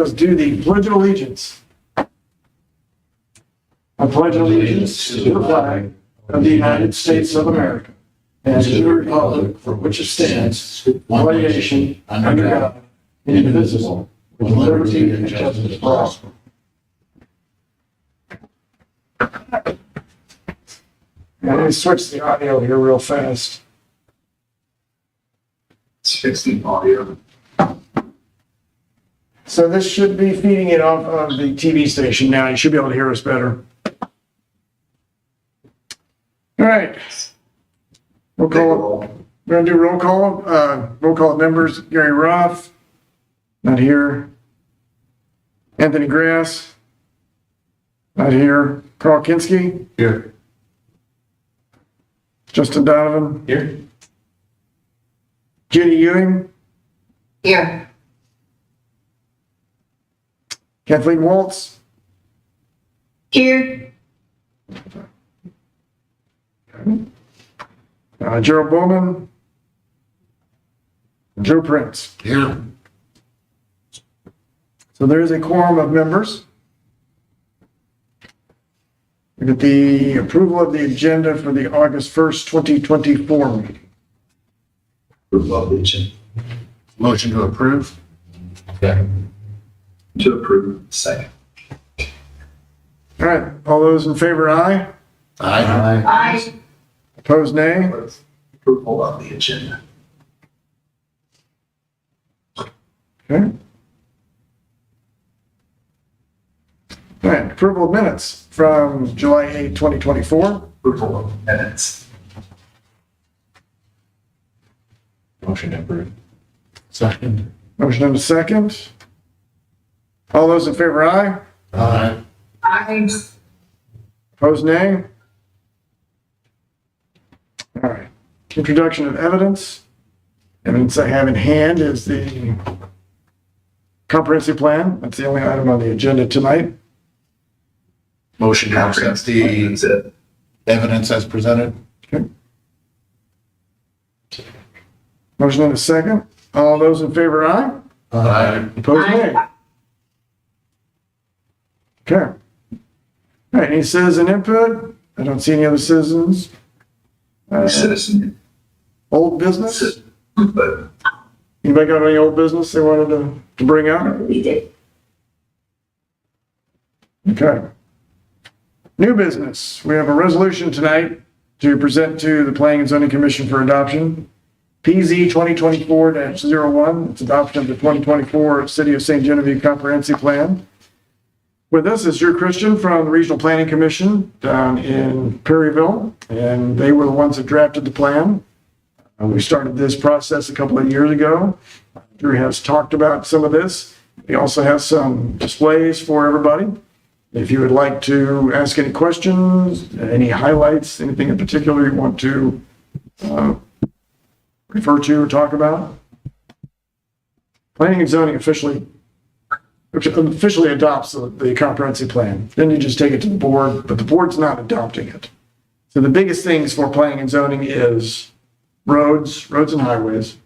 let's do the Pledge of Allegiance. I pledge allegiance to the flag of the United States of America and to the republic for which it stands, one nation, under God, indivisible, with liberty and justice for all. Let me switch the audio here real fast. It's fixing audio. So this should be feeding it off of the TV station now. You should be able to hear us better. All right. Roll call. We're going to do roll call. Roll call members. Gary Roth. Not here. Anthony Grass. Not here. Carl Kinski. Here. Justin Donovan. Here. Jenny Ewing. Here. Kathleen Waltz. Here. Gerald Bowman. Joe Prince. Here. So there is a quorum of members. We get the approval of the agenda for the August 1st, 2024 meeting. Motion to approve. Second. To approve. Second. All right, all those in favor, aye. Aye. Aye. Opposed, nay. Approval of the agenda. Okay. All right, approval of minutes from July 8, 2024. Approval of minutes. Motion to approve. Second. Motion and a second. All those in favor, aye. Aye. Aye. Opposed, nay. All right. Introduction of evidence. Evidence I have in hand is the comprehensive plan. That's the only item on the agenda tonight. Motion to accept the evidence as presented. Okay. Motion and a second. All those in favor, aye. Aye. Opposed, nay. Okay. All right, any citizen input? I don't see any other citizens. Citizen. Old business? But Anybody got any old business they wanted to bring up? We did. Okay. New business. We have a resolution tonight to present to the Planning and Zoning Commission for adoption. PZ 2024-01. It's adoption of the 2024 City of St. Genevieve Comprehensive Plan. With us is Drew Christian from the Regional Planning Commission down in Perryville, and they were the ones that drafted the plan. We started this process a couple of years ago. Drew has talked about some of this. He also has some displays for everybody. If you would like to ask any questions, any highlights, anything in particular you want to refer to or talk about. Planning and zoning officially adopts the comprehensive plan. Then you just take it to the board, but the board's not adopting it. So the biggest things for planning and zoning is roads and highways,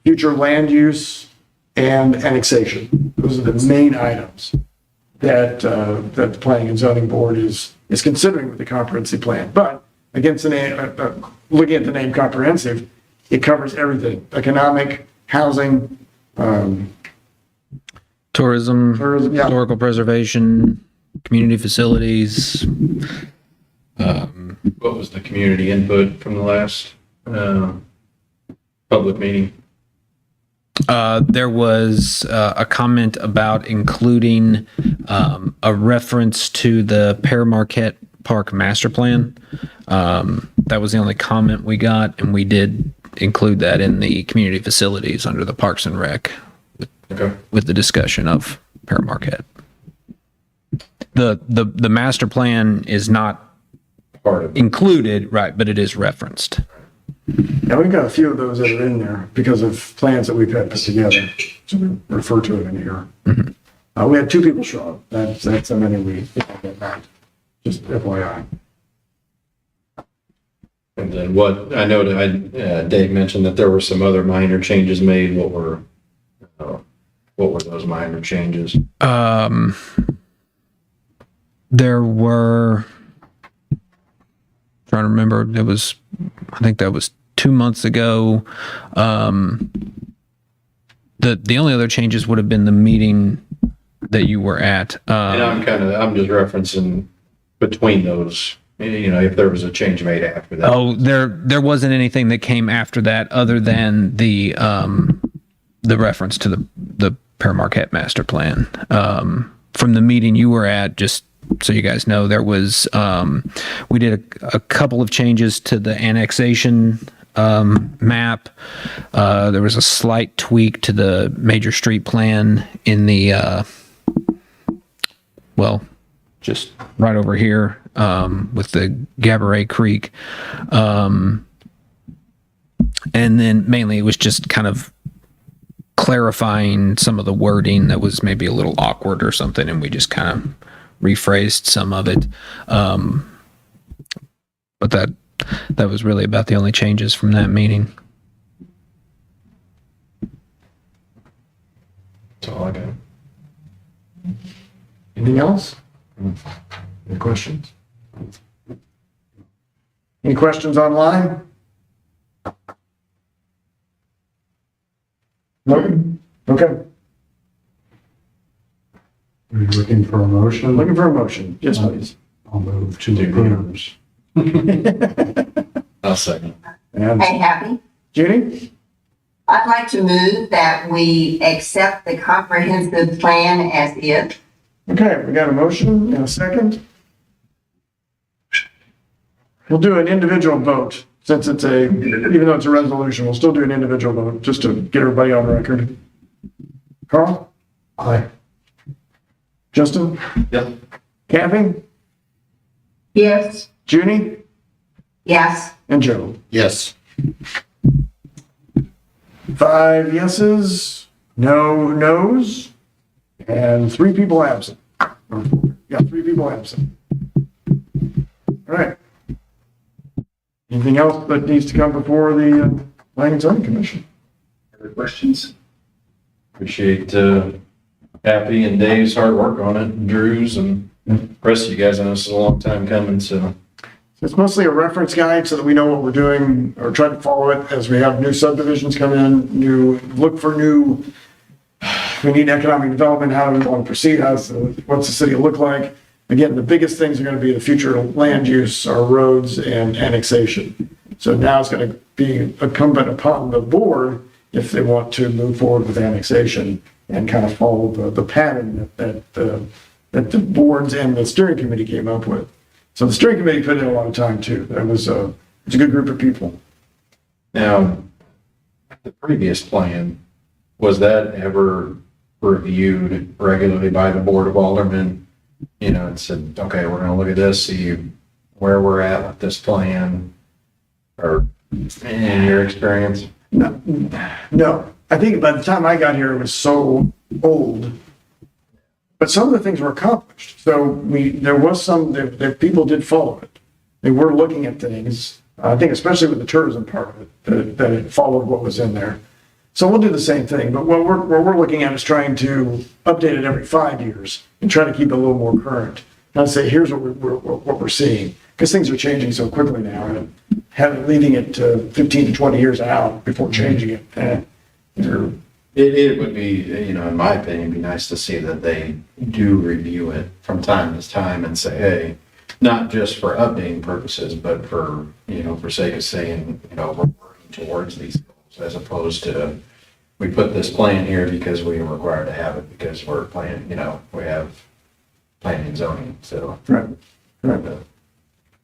future land use, and annexation. Those are the main items that the Planning and Zoning Board is considering with the comprehensive plan. But against the name, looking at the name comprehensive, it covers everything: economic, housing, tourism, yeah. historical preservation, community facilities. What was the community input from the last public meeting? There was a comment about including a reference to the Pear Marquette Park Master Plan. That was the only comment we got, and we did include that in the community facilities under the Parks and Rec with the discussion of Pear Marquette. The master plan is not Part of it. included, right, but it is referenced. Yeah, we've got a few of those that are in there because of plans that we've had put together. So we refer to it in here. Mm-hmm. We had 2 people show up. That's how many we get back. Just FYI. And then what, I know that Dave mentioned that there were some other minor changes made. What were what were those minor changes? There were, trying to remember, I think that was 2 months ago. The only other changes would have been the meeting that you were at. And I'm just referencing between those, if there was a change made after that. Oh, there wasn't anything that came after that other than the reference to the Pear Marquette master plan. From the meeting you were at, just so you guys know, there was we did a couple of changes to the annexation map. There was a slight tweak to the major street plan in the just right over here with the Gabourey Creek. And then mainly it was just kind of clarifying some of the wording that was maybe a little awkward or something, and we just kind of rephrased some of it. But that was really about the only changes from that meeting. That's all I got. Anything else? Any questions? Any questions online? No? Okay. Are you looking for a motion? Looking for a motion. Yes, please. I'll move to approve. I'll second. And Hey, Happy, Judy? I'd like to move that we accept the comprehensive plan as is. Okay, we got a motion and a second. We'll do an individual vote since even though it's a resolution, we'll still do an individual vote just to get everybody on record. Carl? Aye. Justin? Yep. Kathy? Yes. Judy? Yes. And Joe? Yes. 5 yeses, no nos, and 3 people absent. Yeah, 3 people absent. All right. Anything else that needs to come before the Planning and Zoning Commission? Other questions? Appreciate Happy and Dave's hard work on it, and Drew's, and the rest of you guys. I know this is a long time coming, so. It's mostly a reference guide so that we know what we're doing or try to follow it as we have new subdivisions come in, look for new, we need economic development, how do we want to proceed, what's the city look like? Again, the biggest things are going to be the future land use, our roads and annexation. So now it's going to be incumbent upon the board if they want to move forward with annexation and kind of follow the pattern that the boards and the steering committee came up with. So the steering committee put in a lot of time too. It's a good group of people. Now, the previous plan, was that ever reviewed regularly by the Board of Aldermen? And said, okay, we're gonna look at this, see where we're at with this plan, or in your experience? No, I think by the time I got here, it was so old. But some of the things were accomplished. So there was some that people did follow it. They were looking at things. I think especially with the tourism part of it, that it followed what was in there. So we'll do the same thing. But what we're looking at is trying to update it every 5 years and try to keep it a little more current. Not say here's what we're seeing, because things are changing so quickly now, and leaving it 15 to 20 years out before changing it. It would be, in my opinion, be nice to see that they do review it from time to time and say, hey, not just for updating purposes, but for sake of saying, we're working towards these goals, as opposed to, we put this plan here because we are required to have it because we're planning, we have planning and zoning, so. Right.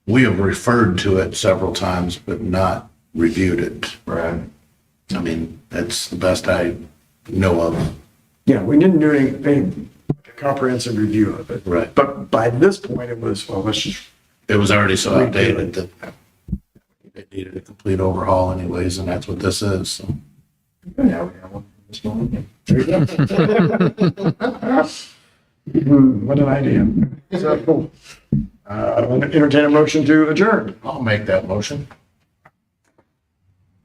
We have referred to it several times, but not reviewed it. Right. I mean, that's the best I know of. Yeah, we didn't do any comprehensive review of it. Right. But by this point, it was, It was already so outdated that it needed a complete overhaul anyways, and that's what this is. So. Yeah, we have one this morning. what an idea. So, cool. I'll entertain a motion to adjourn. I'll make that motion.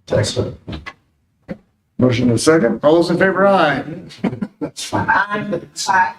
Text it. Motion and a second. All those in favor, aye. That's fine. Aye.